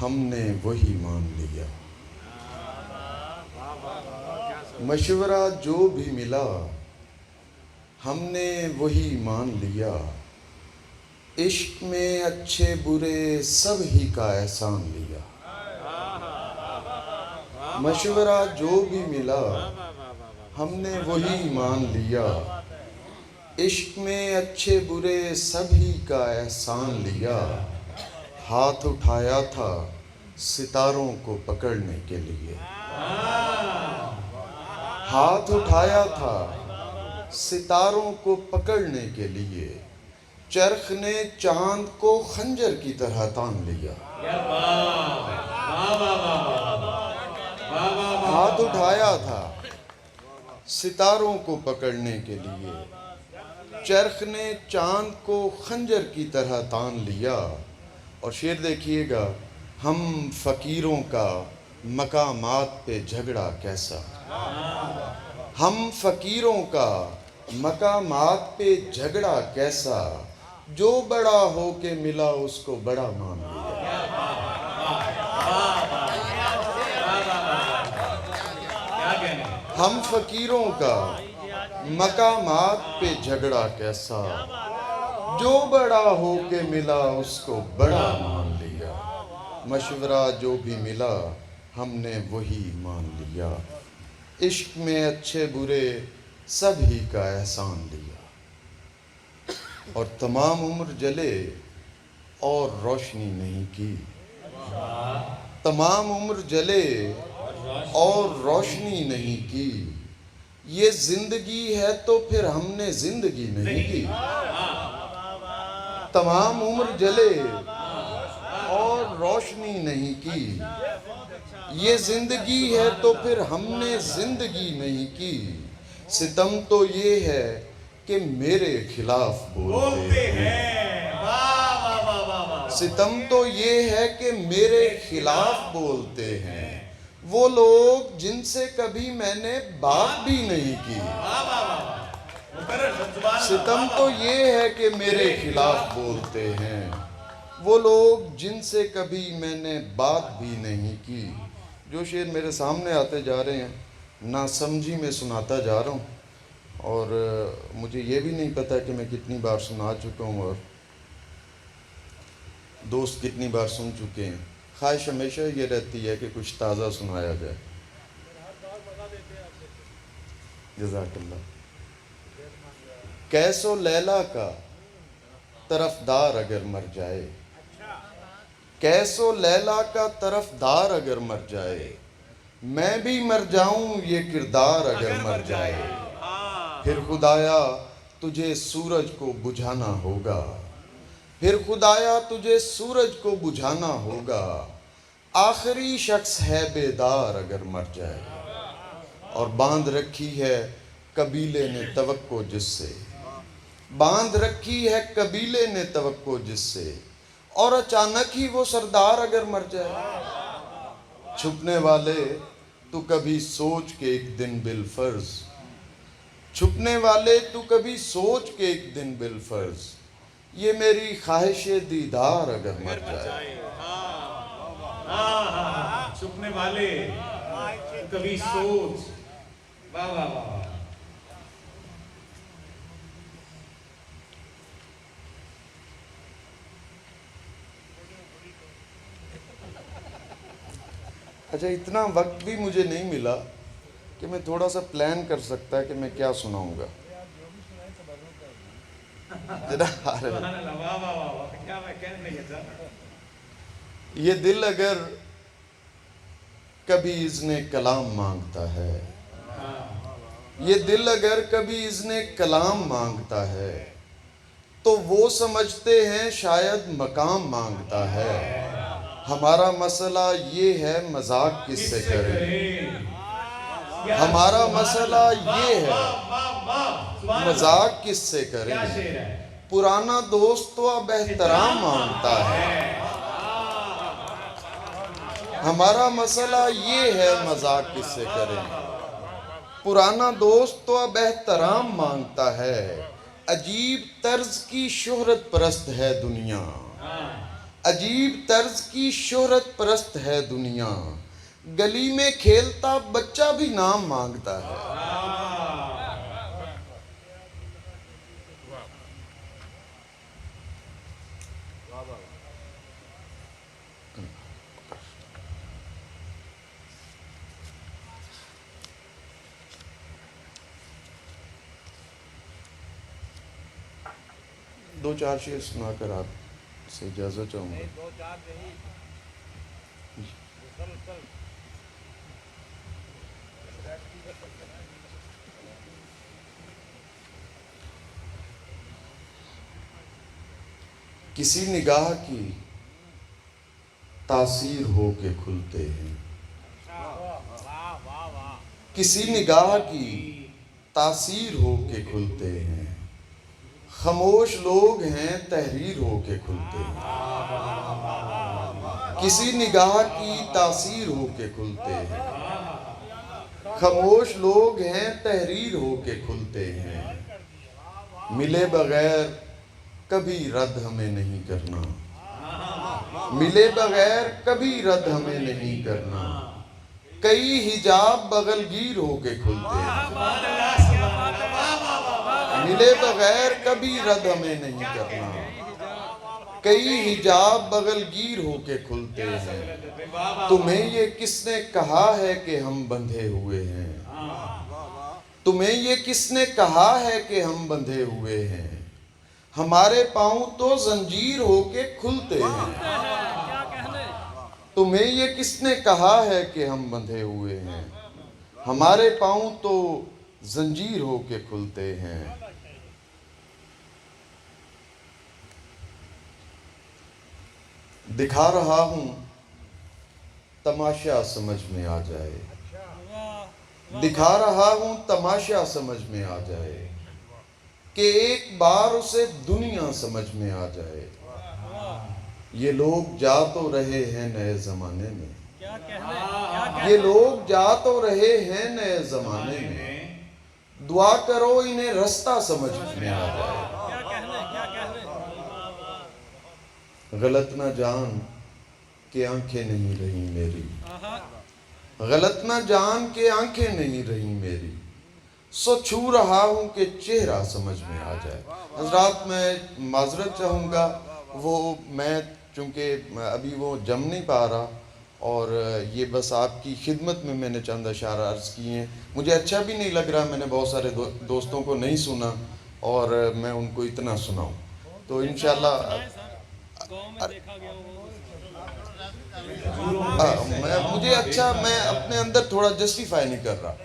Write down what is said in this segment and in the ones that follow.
ہم نے وہی مان لیا، مشورہ جو بھی ملا ہم نے وہی مان لیا، عشق میں اچھے برے سب ہی کا احسان لیا، مشورہ جو بھی ملا ہم نے وہی مان لیا، عشق میں اچھے برے سب ہی کا احسان لیا، ہاتھ اٹھایا تھا ستاروں کو پکڑنے کے لیے، ہاتھ اٹھایا تھا ستاروں کو پکڑنے کے لیے، چرخ نے چاند کو خنجر کی طرح تان لیا، ہاتھ اٹھایا تھا ستاروں کو پکڑنے کے لیے، چرخ نے چاند کو خنجر کی طرح تان لیا۔ اور شعر دیکھیے گا، ہم فقیروں کا مقامات پہ جھگڑا کیسا، ہم فقیروں کا مقامات پہ جھگڑا کیسا، جو بڑا ہو کے ملا اس کو بڑا مان لیا، ہم فقیروں کا مقامات پہ جھگڑا کیسا، جو بڑا ہو کے ملا اس کو بڑا مان لیا، مشورہ جو بھی ملا ہم نے وہی مان لیا، عشق میں اچھے برے سب ہی کا احسان لیا، اور تمام عمر جلے اور روشنی نہیں کی، تمام عمر جلے اور روشنی نہیں کی، یہ زندگی ہے تو پھر ہم نے زندگی نہیں کی، تمام عمر جلے اور روشنی نہیں کی، یہ زندگی ہے تو پھر ہم نے زندگی نہیں کی، ستم تو یہ ہے کہ میرے خلاف بولتے ہیں، ستم تو یہ ہے کہ میرے خلاف بولتے ہیں، وہ لوگ جن سے کبھی میں نے بات بھی نہیں کی، ستم تو یہ ہے کہ میرے خلاف بولتے ہیں، وہ لوگ جن سے کبھی میں نے بات بھی نہیں کی۔ جو شعر میرے سامنے آتے جا رہے ہیں ناسمجھی میں سناتا جا رہا ہوں، اور مجھے یہ بھی نہیں پتا کہ میں کتنی بار سنا چکا ہوں اور دوست کتنی بار سن چکے ہیں، خواہش ہمیشہ یہ رہتی ہے کہ کچھ تازہ سنایا جائے۔ جزاک اللہ۔ کیسو لیلا کا طرفدار اگر مر جائے، کیسو لیلا کا طرفدار اگر مر جائے، میں بھی مر جاؤں یہ کردار اگر مر جائے، پھر خدایا تجھے سورج کو بجھانا ہوگا، پھر خدایا تجھے سورج کو بجھانا ہوگا، آخری شخص ہے بیدار اگر مر جائے، اور باندھ رکھی ہے قبیلے نے توقع جس سے، باندھ رکھی ہے قبیلے نے توقع جس سے، اور اچانک ہی وہ سردار اگر مر جائے، چھپنے والے تو کبھی سوچ کے ایک دن بالفرض، چھپنے والے تو کبھی سوچ کے ایک دن بالفرض، یہ میری خواہش دیدار اگر مر جائے۔ چھپنے والے کبھی سوچ، واہ واہ واہ۔ اچھا، اتنا وقت بھی مجھے نہیں ملا کہ میں تھوڑا سا پلان کر سکتا ہے کہ میں کیا سناؤں گا۔ یہ دل اگر کبھی اذن کلام مانگتا ہے، یہ دل اگر کبھی اذن کلام مانگتا ہے، تو وہ سمجھتے ہیں شاید مقام مانگتا ہے، ہمارا مسئلہ یہ ہے مذاق کس سے کریں، ہمارا مسئلہ یہ ہے مذاق کس سے کریں، پرانا دوست تو اب احترام مانگتا ہے، ہمارا مسئلہ یہ ہے مذاق کس سے کریں، پرانا دوست تو اب احترام مانگتا ہے، عجیب طرز کی شہرت پرست ہے دنیا، عجیب طرز کی شہرت پرست ہے دنیا، گلی میں کھیلتا بچہ بھی نام مانگتا ہے۔ دو چار شعر سنا کر آپ سے اجازت چاہوں گا۔ کسی نگاہ کی تاثیر ہو کے کھلتے ہیں، کسی نگاہ کی تاثیر ہو کے کھلتے ہیں، خاموش لوگ ہیں تحریر ہو کے کھلتے ہیں۔ کسی نگاہ کی تاثیر ہو کے کھلتے ہیں، خاموش لوگ ہیں تحریر ہو کے کھلتے ہیں۔ ملے بغیر کبھی رد ہمیں نہیں کرنا، ملے بغیر کبھی رد ہمیں نہیں کرنا، کئی حجاب بغل گیر ہو کے کھلتے ہیں۔ ملے بغیر کبھی رد ہمیں نہیں کرنا، کئی حجاب بغل گیر ہو کے کھلتے ہیں۔ تمہیں یہ کس نے کہا ہے کہ ہم بندھے ہوئے ہیں، تمہیں یہ کس نے کہا ہے کہ ہم بندھے ہوئے ہیں، ہمارے پاؤں تو زنجیر ہو کے کھلتے ہیں۔ تمہیں یہ کس نے کہا ہے کہ ہم بندھے ہوئے ہیں، ہمارے پاؤں تو زنجیر ہو کے کھلتے ہیں۔ دکھا رہا ہوں تماشا سمجھ میں آ جائے، دکھا رہا ہوں تماشا سمجھ میں آ جائے، کہ ایک بار اسے دنیا سمجھ میں آ جائے۔ یہ لوگ جا تو رہے ہیں نئے زمانے میں، یہ لوگ جا تو رہے ہیں نئے زمانے میں، دعا کرو انہیں رستہ سمجھ میں آ جائے۔ غلط نہ جان کہ آنکھیں نہیں رہی میری، غلط نہ جان کہ آنکھیں نہیں رہی میری، سو چھو رہا ہوں کہ چہرہ سمجھ میں آ جائے۔ حضرات میں معذرت چاہوں گا، وہ میں چونکہ ابھی وہ جم نہیں پا رہا، اور یہ بس آپ کی خدمت میں نے چند اشعار عرض کیے ہیں۔ مجھے اچھا بھی نہیں لگ رہا، میں نے بہت سارے دوستوں کو نہیں سنا اور میں ان کو اتنا سناؤں، تو انشاءاللہ مجھے اچھا، میں اپنے اندر تھوڑا جسٹیفائی نہیں کر رہا۔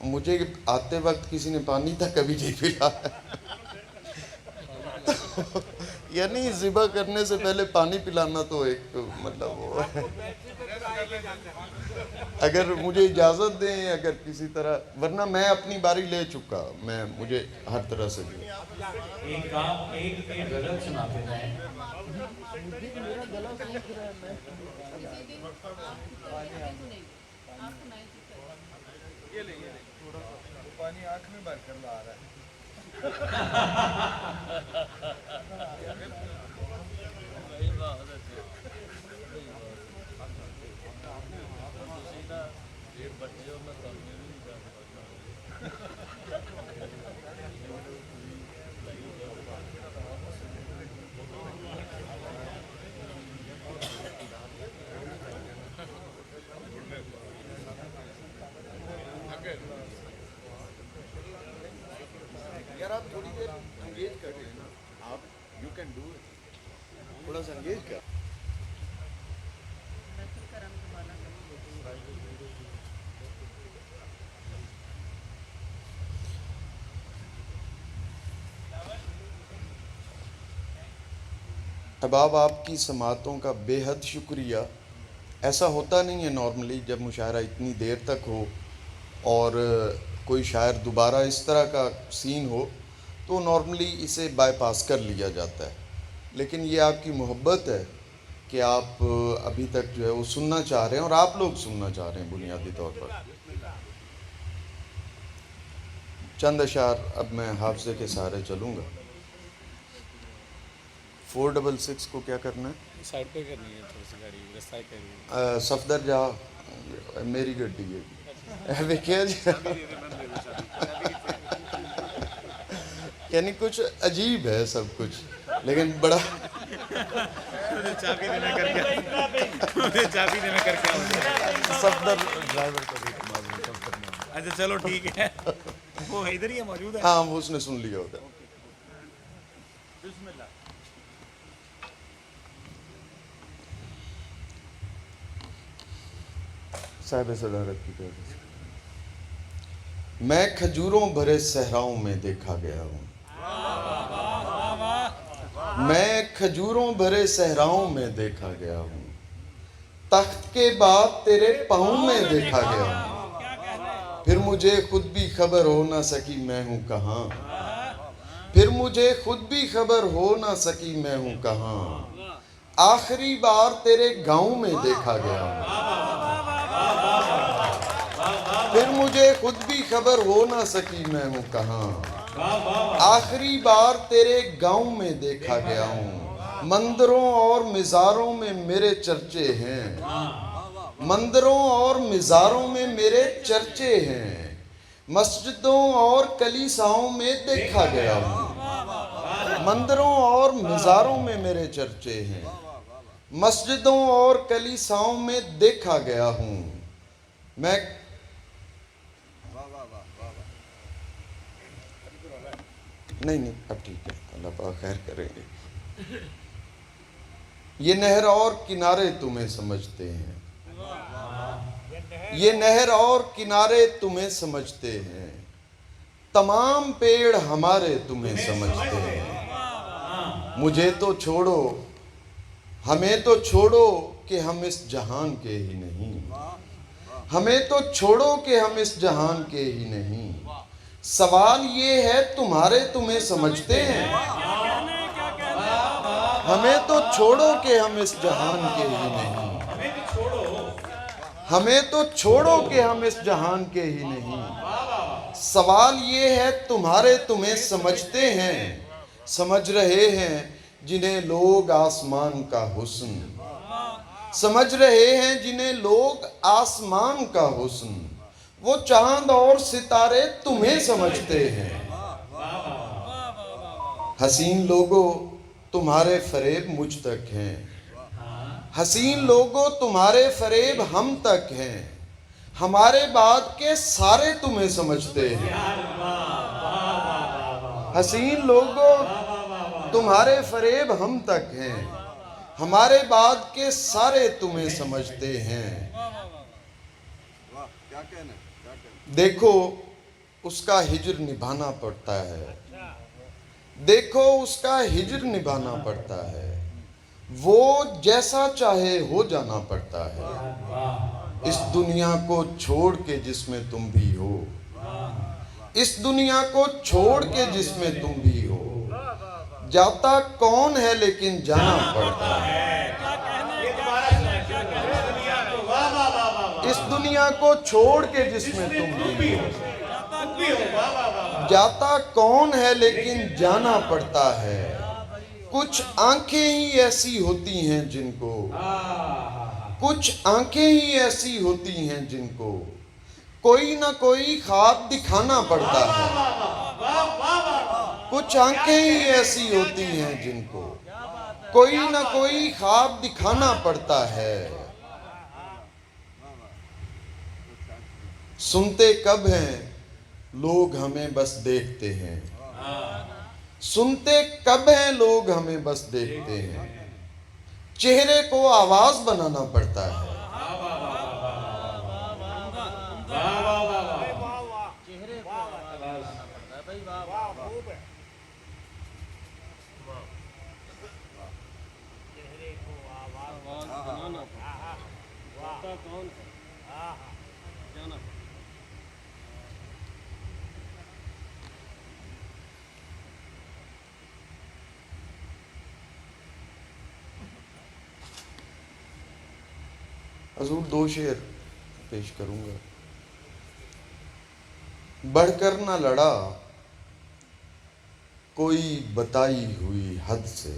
مجھے آتے وقت کسی نے پانی تک کبھی نہیں پلا، یعنی ذبح کرنے سے پہلے پانی پلانا تو ایک مطلب وہ ہے۔ اگر مجھے اجازت دیں، اگر کسی طرح، ورنہ میں اپنی باری لے چکا، مجھے ہر طرح سے بھی ایک غزل سناتے ہیں۔ پانی آنکھ میں بھر کر لا رہا ہے۔ یار آپ تھوڑی دیر انگیج کر لیں نا، آپ یو کین ڈو اٹ، تھوڑا سا انگیج کر۔ احباب، آپ کی سماعتوں کا بے حد شکریہ۔ ایسا ہوتا نہیں ہے نارملی جب مشاعرہ اتنی دیر تک ہو اور کوئی شاعر دوبارہ اس طرح کا سین ہو تو نارملی اسے بائی پاس کر لیا جاتا ہے، لیکن یہ آپ کی محبت ہے کہ آپ ابھی تک جو ہے وہ سننا چاہ رہے ہیں، اور آپ لوگ سننا چاہ رہے ہیں بنیادی طور پر۔ چند اشعار اب میں حافظے کے سہارے چلوں گا۔ 466 کو کیا کرنا ہے؟ سائڈ پہ کرنی ہے تھوڑی سی گاڑی رستہ ہی کرنی صفدر جا میری گڈی ہے ویکھیا جی یعنی کچھ عجیب ہے سب کچھ لیکن بڑا چابی دینا کر کے چابی دینا کر کے صفدر ڈرائیور کا بھی معلوم ہے اچھا چلو ٹھیک ہے وہ ادھر ہی موجود ہے ہاں وہ اس نے سن لیا ہوتا صاحب صدارت کی طرف سے میں کھجوروں بھرے صحراؤں میں دیکھا گیا ہوں میں کھجوروں بھرے صحراؤں میں دیکھا گیا ہوں تخت کے بعد تیرے پاؤں میں دیکھا گیا ہوں پھر مجھے خود بھی خبر ہو نہ سکی میں ہوں کہاں پھر مجھے خود بھی خبر ہو نہ سکی میں ہوں کہاں آخری بار تیرے گاؤں میں دیکھا گیا ہوں پھر مجھے خود بھی خبر ہو نہ سکی میں ہوں کہاں آخری بار تیرے گاؤں میں دیکھا گیا ہوں مندروں اور مزاروں میں میرے چرچے ہیں مندروں اور مزاروں میں میرے چرچے ہیں مسجدوں اور کلیساؤں میں دیکھا گیا ہوں مندروں اور مزاروں میں میرے چرچے ہیں مسجدوں اور کلیساؤں میں دیکھا گیا ہوں میں نہیں اب ٹھیک ہے اللہ پاک خیر کریں گے یہ نہر اور کنارے تمہیں سمجھتے ہیں یہ نہر اور کنارے تمہیں سمجھتے ہیں تمام پیڑ ہمارے تمہیں سمجھتے ہیں مجھے تو چھوڑو ہمیں تو چھوڑو کہ ہم اس جہان کے ہی نہیں ہمیں تو چھوڑو کہ ہم اس جہان کے ہی نہیں سوال یہ ہے تمہارے تمہیں سمجھتے ہیں ہمیں تو چھوڑو کہ ہم اس جہان کے ہی نہیں ہمیں تو چھوڑو کہ ہم اس جہان کے ہی نہیں سوال یہ ہے تمہارے تمہیں سمجھتے ہیں سمجھ رہے ہیں جنہیں لوگ آسمان کا حسن سمجھ رہے ہیں جنہیں لوگ آسمان کا حسن وہ چاند اور ستارے تمہیں سمجھتے ہیں حسین لوگوں تمہارے فریب مجھ تک ہیں حسین لوگوں تمہارے فریب ہم تک ہیں ہمارے بعد کے سارے تمہیں سمجھتے ہیں حسین لوگوں تمہارے فریب ہم تک ہیں ہمارے بعد کے سارے تمہیں سمجھتے ہیں دیکھو اس کا ہجر نبھانا پڑتا ہے دیکھو اس کا ہجر نبھانا پڑتا ہے وہ جیسا چاہے ہو جانا پڑتا ہے اس دنیا کو چھوڑ کے جس میں تم بھی ہو اس دنیا کو چھوڑ کے جس میں تم بھی ہو جاتا کون ہے لیکن جانا پڑتا ہے اس دنیا کو چھوڑ کے جس میں تم بھی ہو جاتا کون ہے لیکن جانا پڑتا ہے کچھ آنکھیں ہی ایسی ہوتی ہیں جن کو کچھ آنکھیں ہی ایسی ہوتی ہیں جن کو کوئی نہ کوئی خواب دکھانا پڑتا ہے کچھ آنکھیں ہی ایسی ہوتی ہیں جن کو کوئی نہ کوئی خواب دکھانا پڑتا ہے سنتے کب ہیں لوگ ہمیں بس دیکھتے ہیں سنتے کب ہیں لوگ ہمیں بس دیکھتے ہیں چہرے کو آواز بنانا پڑتا ہے حضور 2 شعر پیش کروں گا بڑھ کر نہ لڑا کوئی بتائی ہوئی حد سے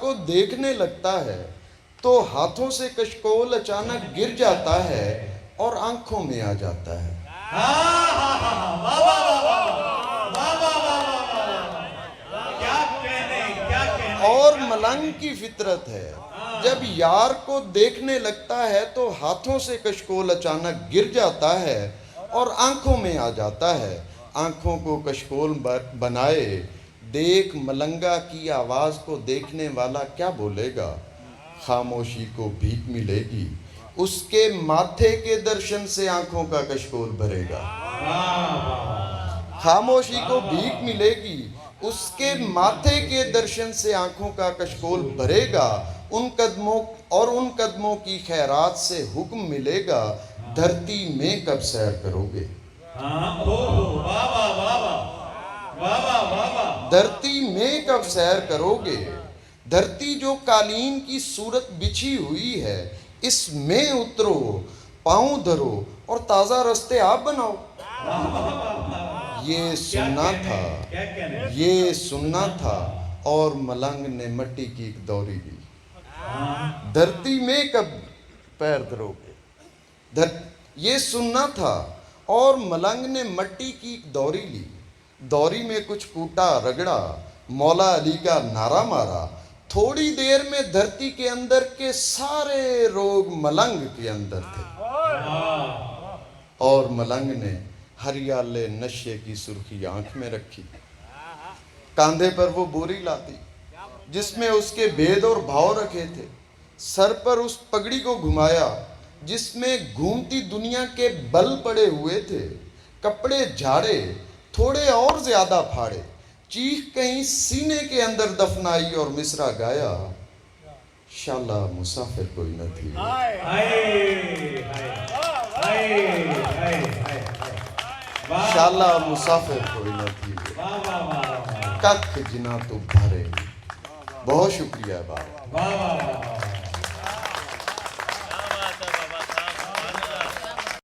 کو دیکھنے لگتا ہے تو ہاتھوں سے کشکول اچانک گر جاتا ہے اور آنکھوں میں آ جاتا ہے. اور ملنگ کی فطرت ہے، جب یار کو دیکھنے لگتا ہے تو ہاتھوں سے کشکول اچانک گر جاتا ہے اور آنکھوں میں آ جاتا ہے. آنکھوں کو کشکول بنائے دیکھ ملنگا کی آواز کو دیکھنے والا کیا بولے گا؟ خاموشی کو بھیک ملے گی، اس کے ماتھے کے درشن سے آنکھوں کا کشکول بھرے گا. خاموشی کو بھیک ملے گی، اس کے ماتھے کے درشن سے آنکھوں کا کشکول بھرے گا. ان قدموں کی خیرات سے حکم ملے گا، دھرتی میں کب سیر کرو گے؟ دھرتی میں کب سیر کرو گے؟ دھرتی جو قالین کی صورت بچھی ہوئی ہے، اس میں اترو، پاؤں دھرو اور تازہ رستے آپ بناؤ. یہ سننا تھا اور ملنگ نے مٹی کی ایک دوری لی. دھرتی میں کب پیر دھرو گے؟ یہ سننا تھا اور ملنگ نے مٹی کی ایک دوری لی. دوری میں کچھ کوٹا رگڑا، مولا علی کا نعرہ مارا. تھوڑی دیر میں دھرتی کے اندر کے سارے روگ ملنگ کے اندر تھے. اور ملنگ نے ہریالے نشے کی سرخی آنکھ میں رکھی. کاندھے پر وہ بوری لاتی جس میں اس کے بید اور بھاؤ رکھے تھے. سر پر اس پگڑی کو گھمایا جس میں گھومتی دنیا کے بل پڑے ہوئے تھے. کپڑے جھاڑے، تھوڑے اور زیادہ پھاڑے. چیخ کہیں سینے کے اندر دفنائی اور مصرع گایا، شالا مسافر کوئی نہ تھی. شالا مسافر کوئی نہ تھی، ککھ جنا تو بھرے. بہت شکریہ بابا.